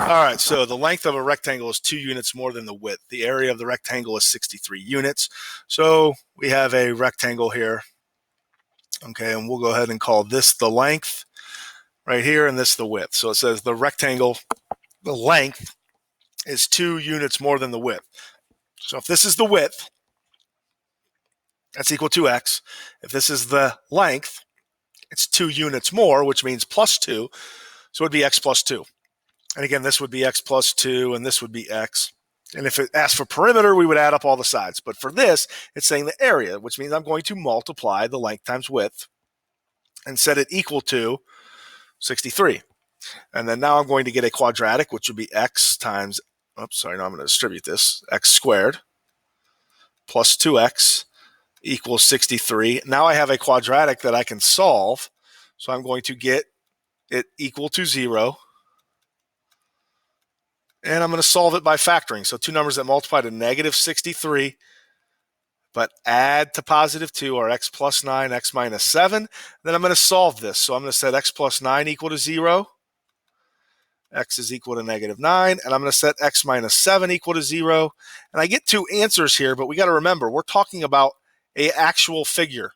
All right, so the length of a rectangle is 2 units more than the width. The area of the rectangle is 63 units. So we have a rectangle here. Okay, and we'll go ahead and call this the length right here, and this the width. So it says the rectangle, the length is 2 units more than the width. So if this is the width, that's equal to x. If this is the length, it's 2 units more, which means plus 2. So it would be x plus 2. And again, this would be x plus 2, and this would be x. And if it asks for perimeter, we would add up all the sides. But for this, it's saying the area, which means I'm going to multiply the length times width and set it equal to 63. And then now I'm going to get a quadratic, which would be x times, oops, sorry, now I'm going to distribute this, x squared plus 2x equals 63. Now I have a quadratic that I can solve. So I'm going to get it equal to 0. And I'm going to solve it by factoring. So two numbers that multiply to negative 63, but add to positive 2 are x plus 9, x minus 7. Then I'm going to solve this. So I'm going to set x plus 9 equal to 0. X is equal to negative 9. And I'm going to set x minus 7 equal to 0. And I get two answers here, but we got to remember, we're talking about an actual figure.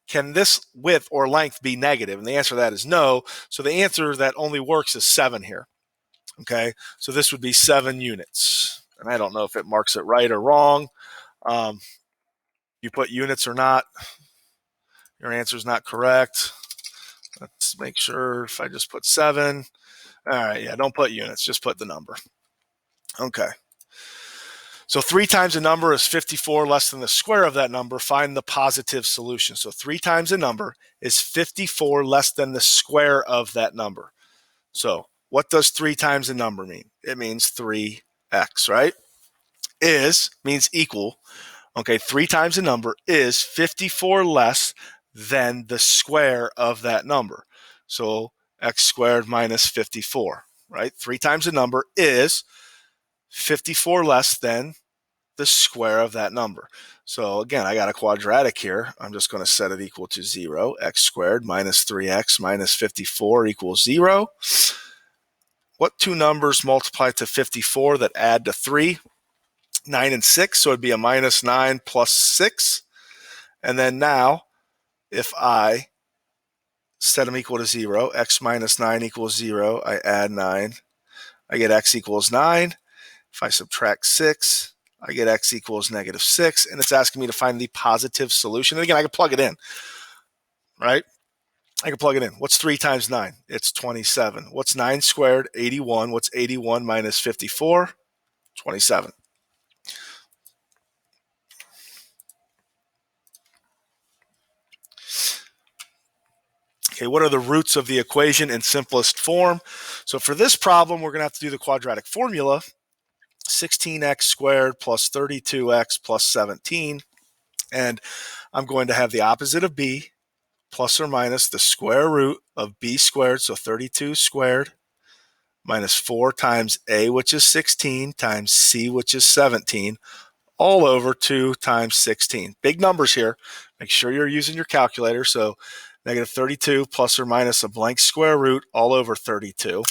Can this width or length be negative? And the answer to that is no. So the answer that only works is 7 here. Okay, so this would be 7 units. And I don't know if it marks it right or wrong. You put units or not, your answer is not correct. Let's make sure if I just put 7. All right, yeah, don't put units, just put the number. Okay. So 3 times a number is 54 less than the square of that number. Find the positive solution. So 3 times a number is 54 less than the square of that number. So what does 3 times a number mean? It means 3x, right? Is means equal. Okay, 3 times a number is 54 less than the square of that number. So x squared minus 54, right? 3 times a number is 54 less than the square of that number. So again, I got a quadratic here. I'm just going to set it equal to 0. X squared minus 3x minus 54 equals 0. What two numbers multiply to 54 that add to 3? 9 and 6, so it'd be a minus 9 plus 6. And then now, if I set them equal to 0, x minus 9 equals 0, I add 9. I get x equals 9. If I subtract 6, I get x equals negative 6. And it's asking me to find the positive solution. And again, I can plug it in, right? I can plug it in. What's 3 times 9? It's 27. What's 9 squared? 81. What's 81 minus 54? 27. Okay, what are the roots of the equation in simplest form? So for this problem, we're going to have to do the quadratic formula. 16x squared plus 32x plus 17. And I'm going to have the opposite of b plus or minus the square root of b squared, so 32 squared, minus 4 times a, which is 16, times c, which is 17, all over 2 times 16. Big numbers here. Make sure you're using your calculator. So negative 32 plus or minus a blank square root all over 32.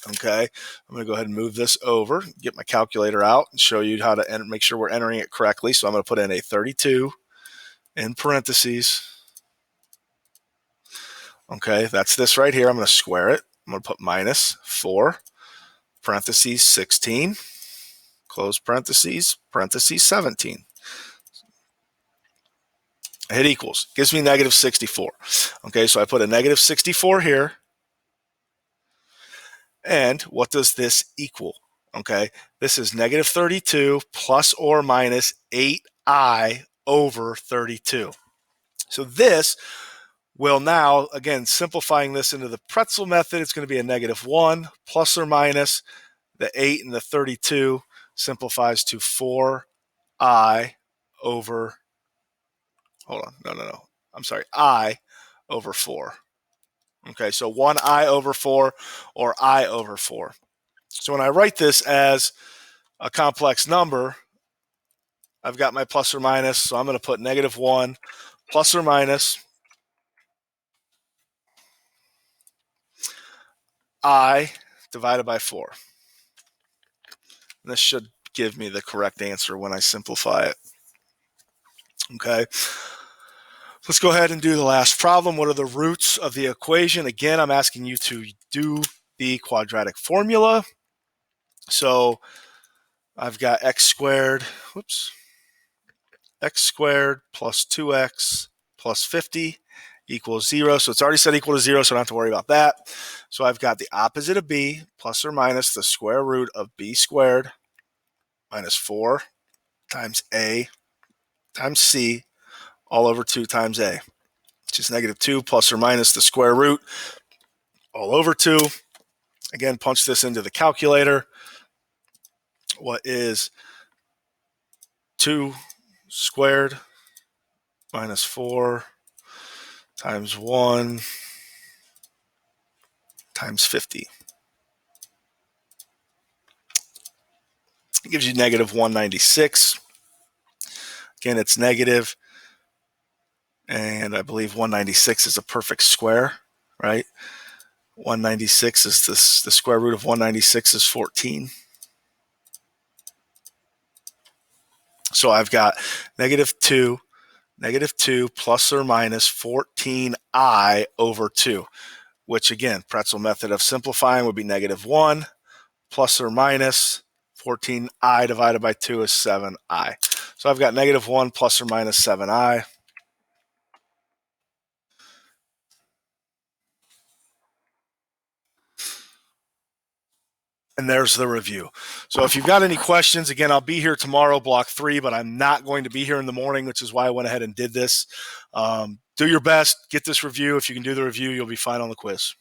Okay, I'm going to go ahead and move this over, get my calculator out, and show you how to enter, make sure we're entering it correctly. So I'm going to put in a 32 in parentheses. Okay, that's this right here. I'm going to square it. I'm going to put minus 4, parentheses 16, close parentheses, parentheses 17. Hit equals. Gives me negative 64. Okay, so I put a negative 64 here. And what does this equal? Okay, this is negative 32 plus or minus 8i over 32. So this will now, again, simplifying this into the pretzel method, it's going to be a negative 1 plus or minus the 8 and the 32 simplifies to 4i over, hold on, no, I'm sorry, I over 4. Okay, so 1i over 4 or I over 4. So when I write this as a complex number, I've got my plus or minus, so I'm going to put negative 1 plus or minus I divided by 4. And this should give me the correct answer when I simplify it. Okay. Let's go ahead and do the last problem. What are the roots of the equation? Again, I'm asking you to do the quadratic formula. So I've got x squared plus 2x plus 50 equals 0. So it's already set equal to 0, so I don't have to worry about that. So I've got the opposite of b plus or minus the square root of b squared minus 4 times a times c all over 2 times a, which is negative 2 plus or minus the square root all over 2. Again, punch this into the calculator. What is 2 squared minus 4 times 1 times 50? It gives you negative 196. Again, it's negative, and I believe 196 is a perfect square, right? 196 is this, the square root of 196 is 14. So I've got negative 2 plus or minus 14i over 2, which again, pretzel method of simplifying would be negative 1 plus or minus 14i divided by 2 is 7i. So I've got negative 1 plus or minus 7i. And there's the review. So if you've got any questions, again, I'll be here tomorrow, block 3, but I'm not going to be here in the morning, which is why I went ahead and did this. Do your best, get this review. If you can do the review, you'll be fine on the quiz.